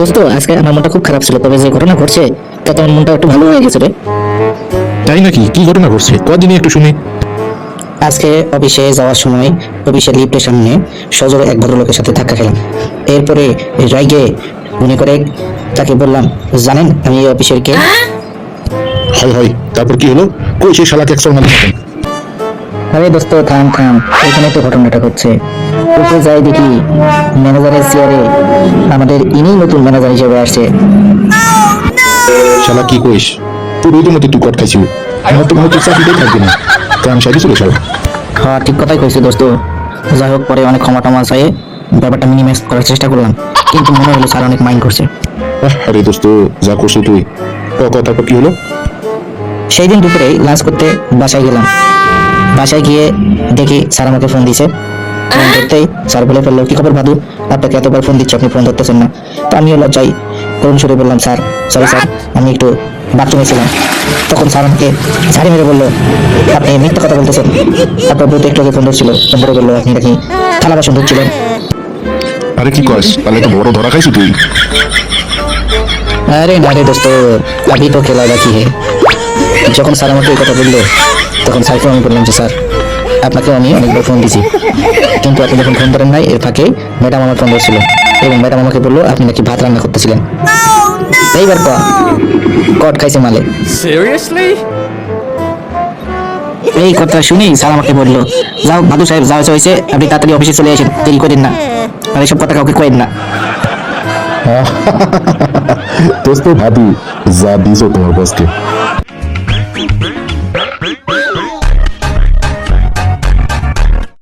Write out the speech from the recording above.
দোস্ত, আজকে আমার মনটা খুব খারাপ ছিল, তবে যে ঘটনা ঘটছে তাতে আমার মনটা একটু ভালো হয়ে গেছে রে। তাই নাকি? কি ঘটনা ঘটছে কদিনই একটু শুনি। আজকে অফিসে যাওয়ার সময় অফিসের লিফটের সামনে সজোরে এক ভদ্রলোকের সাথে ধাক্কা খেলাম। এরপরে রাগে মনে করে তাকে বললাম, জানেন আমি এই অফিসের কে? হয় হয়, তারপর কি হলো? কই সেই শালাকে একশো মারলেন কেন? আরে দোস্ত, থাম থাম, এখানে তো ঘটনাটা ঘটছে। উপরে যাই দেখি ম্যানেজারের চেয়ারে আমাদের ইনি নতুন ম্যানেজার হিসেবে আসছে। শালা কি কইস? তোর ওই মধ্যে তুই কট খাইছিল, আমার তো মনে হচ্ছে চাকরিটাই থাকবে না। কারণ সাইডে ছিল শালা। হ্যাঁ, ঠিক কথাই কইছি দোস্ত। যাই হোক, পরে অনেক ক্ষমা টমা চাই ব্যাপারটা মিনিমাইজ করার চেষ্টা করলাম, কিন্তু মনে হলো স্যার অনেক মাইন্ড করছে। আরে দোস্ত, যা করছো তুই। তারপর কি হলো? সেই দিন দুপুরে লাঞ্চ করতে বাসায় গেলাম। বাসায় গিয়ে দেখি স্যার আমাকে ফোন দিয়েছে। ফোন ধরতেই স্যার বলে ফেললো, কি খবর ভাদু, আপনাকে এতবার ফোন দিচ্ছি, আপনি ফোন ধরতেছেন না। তো আমিও লজ্জায় করুণ সুরে বললাম, স্যার সরি স্যার, আমি একটু বাথরুমে ছিলাম। তখন স্যার আমাকে ঝাড়ি মেরে বললো, আপনি মিথ্যা কথা বলতেছেন, আপনার বউ তো একটু আগে ফোন ধরছিল, ফোন ধরে বললো আপনি নাকি থালা বাসন ধুচ্ছিলেন। আরে কি কস? তাহলে তো বড় ধরা খাইছি তুই। আরে না রে দোস্ত, আভি তো খেলা বাকি হে। যখন স্যার আমাকে এই কথা বললো, তখন স্যারকে আমি বললাম যে স্যার, আপনাকে আমি অনেকবার ফোন দিছি, কিন্তু আপনি যখন ফোন ধরেন নাই, এর ফাঁকে ম্যাডাম আমার ফোন ধরছিল এবং ম্যাডাম আমাকে বললো আপনি নাকি ভাত রান্না করতেছিলেন। এইবার কট খাইছে মালে। Seriously? এই কথা শুনেই স্যার আমাকে বললো, যাও ভাদু সাহেব, যা হয়েছে হয়েছে, আপনি তাড়াতাড়ি অফিসে চলে আসেন, দেরি করেন না, আর এসব কথা কাউকে কয়েন না। দোস্ত ভাবি, যা দিছো তোমার বসকে।